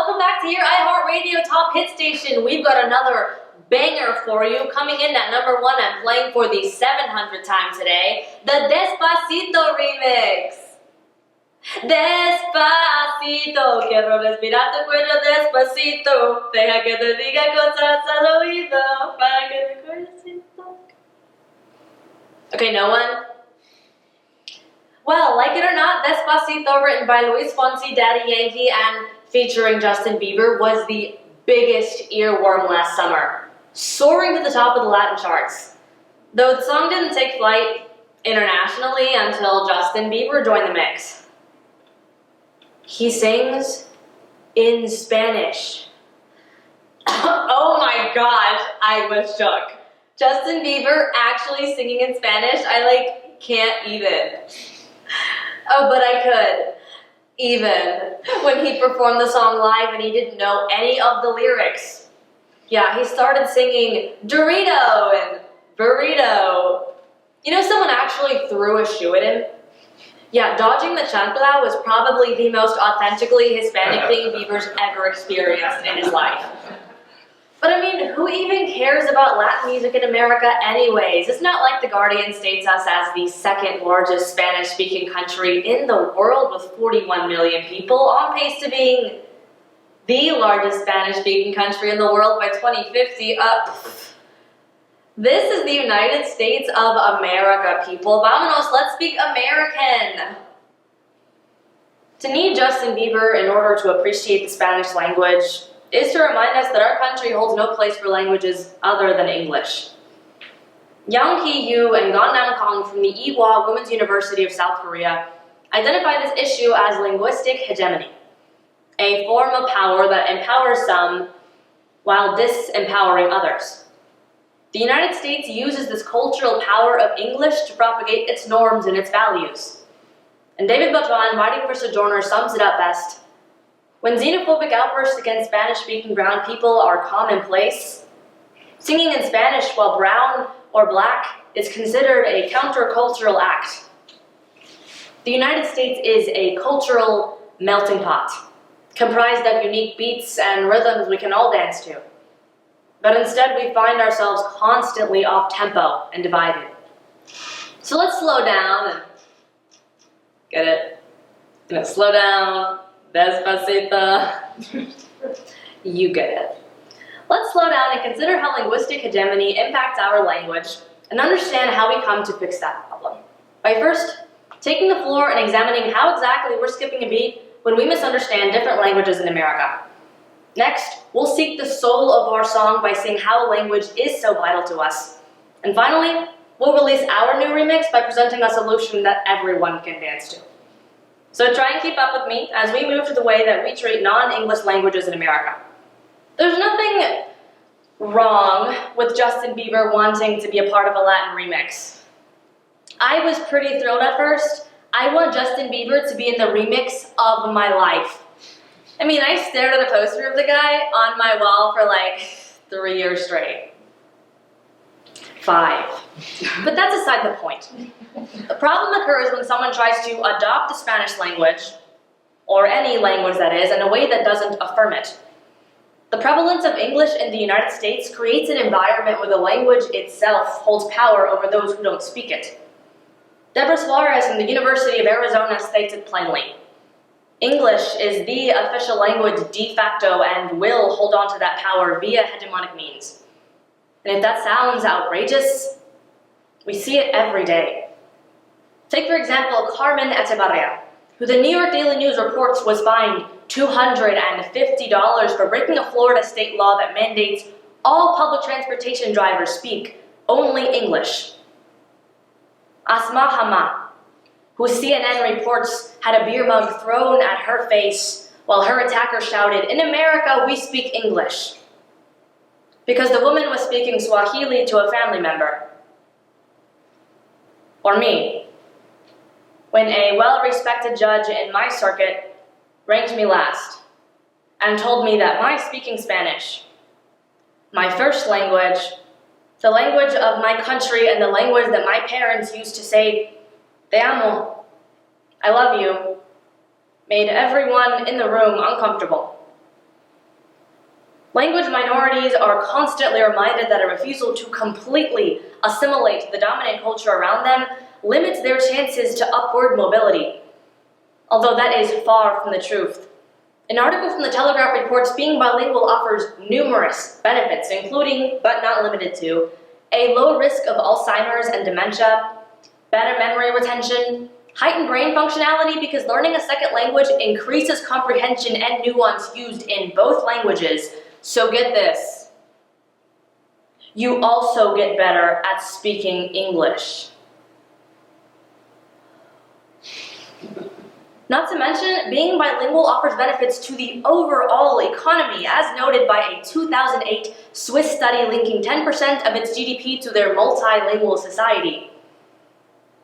welcome back to your iHeartRadio Top Hit Station. We've got another banger for you. Coming in at number 1 and playing for the 700th time today, the Despacito remix. Despacito, quiero respirar tu cuello despacito. Deja que te diga cosas al oído para que recuerdes esto. Okay, no one? Well, like it or not, Despacito, written by Luis Fonsi, Daddy Yankee, and featuring Justin Bieber, was the biggest earworm last summer, soaring to the top of the Latin charts. Though the song didn't take flight internationally until Justin Bieber joined the mix. He sings in Spanish. Oh my gosh, I was shook. Justin Bieber actually singing in Spanish, I can't even. Oh, but I could. Even when he performed the song live and he didn't know any of the lyrics. Yeah, he started singing Dorito and Burrito. You know, someone actually threw a shoe at him. Yeah, dodging the chancla was probably the most authentically Hispanic thing Bieber's ever experienced in his life. But I mean, who even cares about Latin music in America anyways? It's not like The Guardian states us as the second largest Spanish-speaking country in the world with 41 million people, on pace to being the largest Spanish-speaking country in the world by 2050. This is the United States of America, people. Vámonos, let's speak American. To need Justin Bieber in order to appreciate the Spanish language is to remind us that our country holds no place for languages other than English. Young Hee-yu and Gonnam Kong from the Ewha Women's University of South Korea identify this issue as linguistic hegemony, a form of power that empowers some while disempowering others. The United States uses this cultural power of English to propagate its norms and its values. And David Botran, writing for Sojourner, sums it up best. When xenophobic outbursts against Spanish-speaking brown people are commonplace, singing in Spanish while brown or black is considered a countercultural act. The United States is a cultural melting pot, comprised of unique beats and rhythms we can all dance to. But instead we find ourselves constantly off-tempo and divided. So let's slow down and get it? Slow down. Despacito. You get it. Let's slow down and consider how linguistic hegemony impacts our language and understand how we come to fix that problem. By first, taking the floor and examining how exactly we're skipping a beat when we misunderstand different languages in America. Next, we'll seek the soul of our song by seeing how language is so vital to us. And finally, we'll release our new remix by presenting a solution that everyone can dance to. So try and keep up with me as we move to the way that we treat non-English languages in America. There's nothing wrong with Justin Bieber wanting to be a part of a Latin remix. I was pretty thrilled at first. I want Justin Bieber to be in the remix of my life. I mean, I stared at a poster of the guy on my wall for 3 years straight. 5. But that's aside the point. The problem occurs when someone tries to adopt the Spanish language, or any language that is, in a way that doesn't affirm it. The prevalence of English in the United States creates an environment where the language itself holds power over those who don't speak it. Deborah Suarez from the University of Arizona states it plainly. English is the official language de facto and will hold on to that power via hegemonic means. And if that sounds outrageous, we see it every day. Take, for example, Carmen Echevarria, who the New York Daily News reports was fined $250 for breaking a Florida state law that mandates all public transportation drivers speak only English. Asma Hama, who CNN reports had a beer mug thrown at her face while her attacker shouted, "In America, we speak English," because the woman was speaking Swahili to a family member. Or me, when a well-respected judge in my circuit ranked me last and told me that my speaking Spanish, my first language, the language of my country and the language that my parents used to say, "Te amo," I love you, made everyone in the room uncomfortable. Language minorities are constantly reminded that a refusal to completely assimilate the dominant culture around them limits their chances to upward mobility. Although that is far from the truth. An article from the Telegraph reports being bilingual offers numerous benefits, including, but not limited to, a low risk of Alzheimer's and dementia, better memory retention, heightened brain functionality because learning a second language increases comprehension and nuance used in both languages. So get this, you also get better at speaking English. Not to mention, being bilingual offers benefits to the overall economy, as noted by a 2008 Swiss study linking 10% of its GDP to their multilingual society.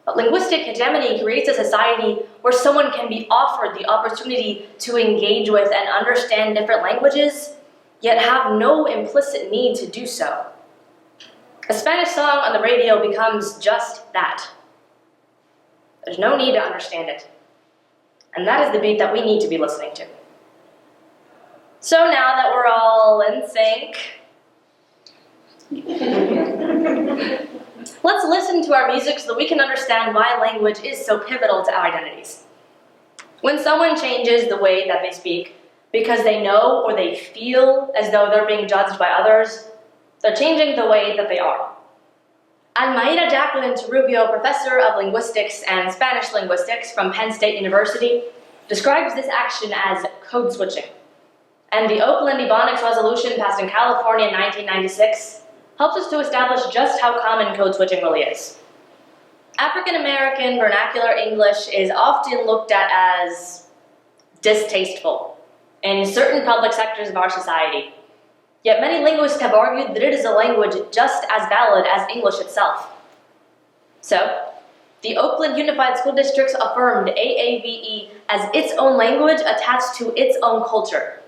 But linguistic hegemony creates a society where someone can be offered the opportunity to engage with and understand different languages, yet have no implicit need to do so. A Spanish song on the radio becomes just that. There's no need to understand it. And that is the beat that we need to be listening to. So now that we're all in sync, let's listen to our music so that we can understand why language is so pivotal to our identities. When someone changes the way that they speak because they know or they feel as though they're being judged by others, they're changing the way that they are. Almaira Jacqueline Torrubio, professor of linguistics and Spanish linguistics from Penn State University, describes this action as code switching. And the Oakland Ebonics Resolution passed in California in 1996 helps us to establish just how common code switching really is. African American vernacular English is often looked at as distasteful in certain public sectors of our society. Yet many linguists have argued that it is a language just as valid as English itself. So, the Oakland Unified School Districts affirmed AAVE as its own language attached to its own culture.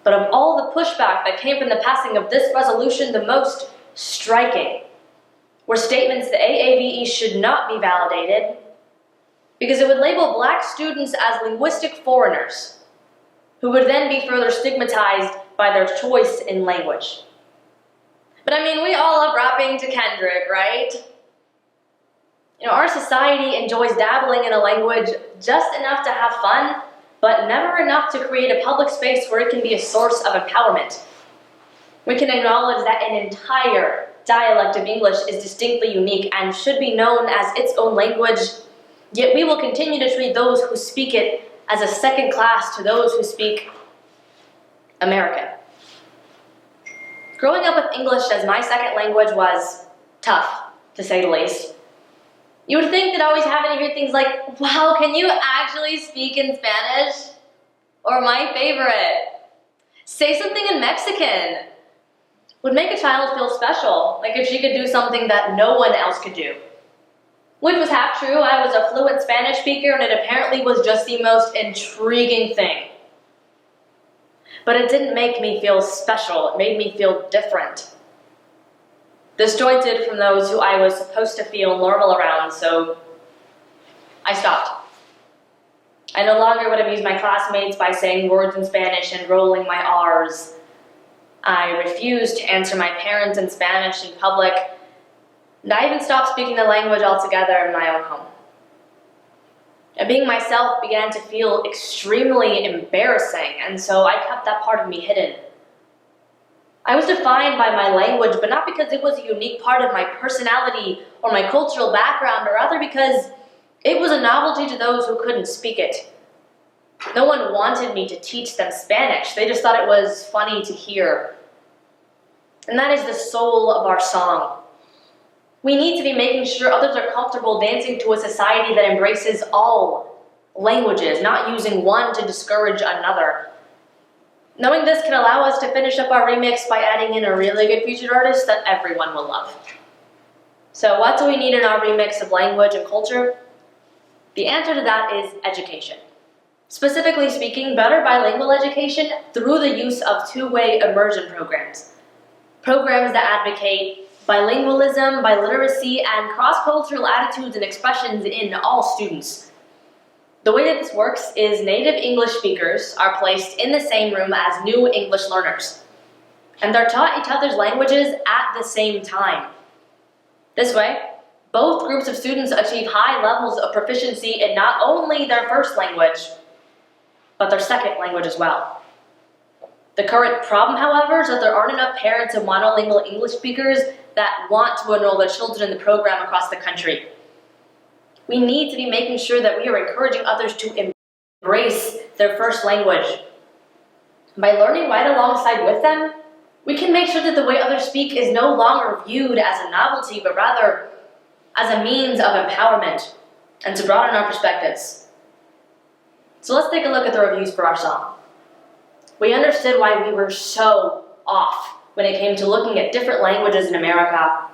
But of all the pushback that came from the passing of this resolution, the most striking were statements that AAVE should not be validated because it would label Black students as linguistic foreigners, who would then be further stigmatized by their choice in language. But I mean, we all love rapping to Kendrick, right? You know, our society enjoys dabbling in a language just enough to have fun, but never enough to create a public space where it can be a source of empowerment. We can acknowledge that an entire dialect of English is distinctly unique and should be known as its own language, yet we will continue to treat those who speak it as a second class to those who speak American. Growing up with English as my second language was tough, to say the least. You would think that always having to hear things like, wow, can you actually speak in Spanish? Or my favorite, say something in Mexican, would make a child feel special, like if she could do something that no one else could do. Which was half true. I was a fluent Spanish speaker and it apparently was just the most intriguing thing. But it didn't make me feel special, it made me feel different. Disjointed from those who I was supposed to feel normal around, so I stopped. I no longer would amuse my classmates by saying words in Spanish and rolling my R's. I refused to answer my parents in Spanish in public, and I even stopped speaking the language altogether in my own home. And being myself began to feel extremely embarrassing, and so I kept that part of me hidden. I was defined by my language, but not because it was a unique part of my personality or my cultural background, but rather because it was a novelty to those who couldn't speak it. No one wanted me to teach them Spanish. They just thought it was funny to hear. And that is the soul of our song. We need to be making sure others are comfortable dancing to a society that embraces all languages, not using one to discourage another. Knowing this can allow us to finish up our remix by adding in a really good featured artist that everyone will love. So what do we need in our remix of language and culture? The answer to that is education. Specifically speaking, better bilingual education through the use of two-way immersion programs. Programs that advocate bilingualism, biliteracy, and cross-cultural attitudes and expressions in all students. The way that this works is native English speakers are placed in the same room as new English learners. and they're taught each other's languages at the same time. This way, both groups of students achieve high levels of proficiency in not only their first language, but their second language as well. The current problem, however, is that there aren't enough parents of monolingual English speakers that want to enroll their children in the program across the country. We need to be making sure that we are encouraging others to embrace their first language. By learning right alongside with them, we can make sure that the way others speak is no longer viewed as a novelty, but rather as a means of empowerment and to broaden our perspectives. So let's take a look at the reviews for our song. We understood why we were so off when it came to looking at different languages in America.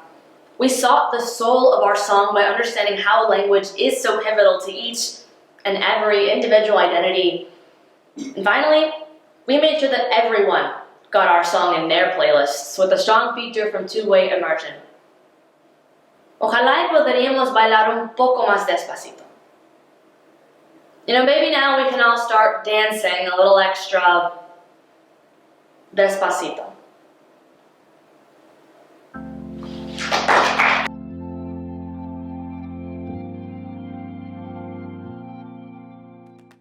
We sought the soul of our song by understanding how language is so pivotal to each and every individual identity. And finally, we made sure that everyone got our song in their playlists with a strong feature from two-way immersion. Ojalá y podríamos bailar un poco más despacito. Maybe now we can all start dancing a little extra despacito.